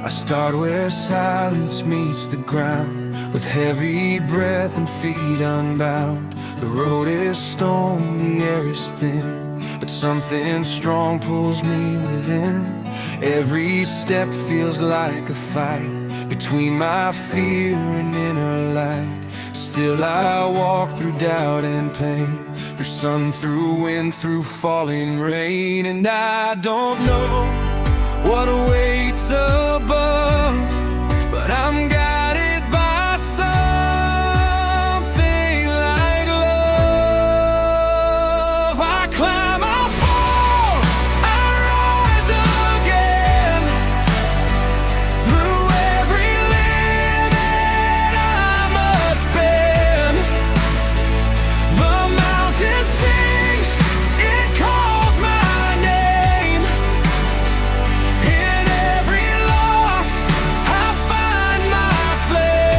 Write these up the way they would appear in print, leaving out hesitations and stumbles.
I start where silence meets the ground, with heavy breath and feet unbound. The road is stone, the air is thin, but something strong pulls me within. Every step feels like a fight between my fear and inner light. Still I walk through doubt and pain, through sun, through wind, through falling rain. And I don't know what awaits above, but I'm guided by something like love. I climb, I fall, I rise again. Through every limit I must bend. The mountain sings, it calls my name. In every loss I find my flame.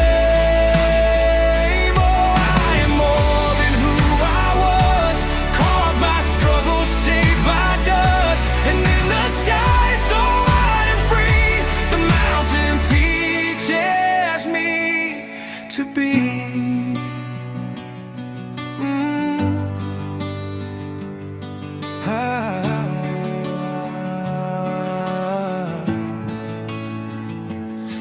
Oh, I am more than who I was, carved by struggle, shaped by dust. And in the sky so wide and free, the mountain teaches me to be.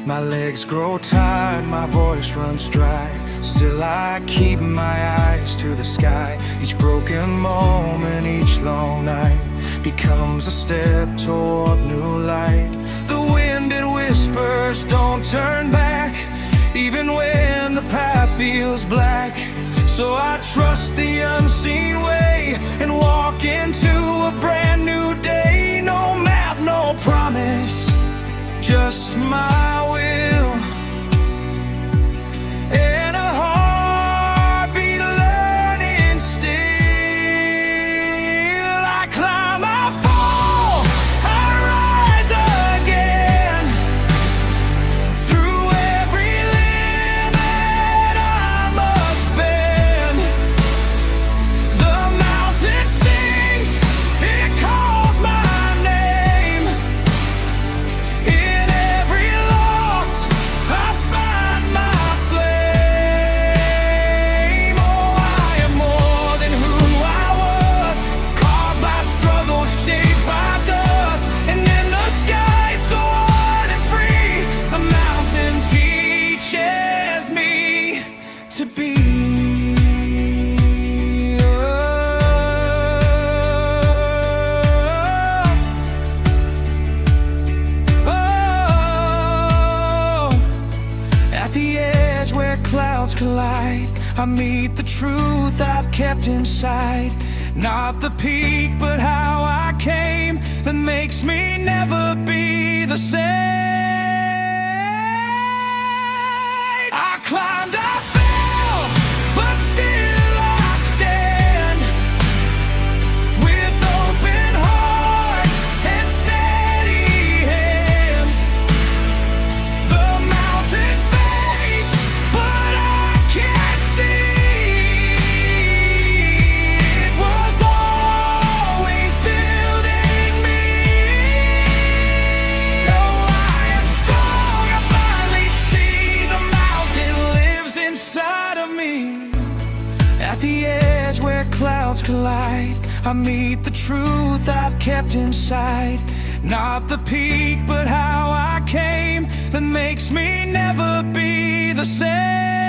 My legs grow tired, my voice runs dry. Still I keep my eyes to the sky. Each broken moment, each long night becomes a step toward new light. The wind, it whispers, don't turn back, even when the path feels black. So I trust the unseen way and walk into a brand new day. No map, no promise, just my will and a heartbeat learning still. I climb, I fall, I rise again. Through every limit I must bend. The mountain sings, it calls my name. In every loss I find my flame. Oh, I am more than who I was, carved by struggle, shaped by dust. And in the sky so wide and free, the mountain teaches me to be. At the edge where clouds collide, I meet the truth I've kept inside. Not the peak, but how I came, that makes me never be the same. I climbed, I fell, but still I stand. With open heart and steady hands. The mountain fades, but I can't see. It was always building me. Oh, I am strong, I finally see the mountain lives inside of me. At the edge where clouds collide, I meet the truth I've kept inside. Not the peak, but how I came, that makes me never be the same.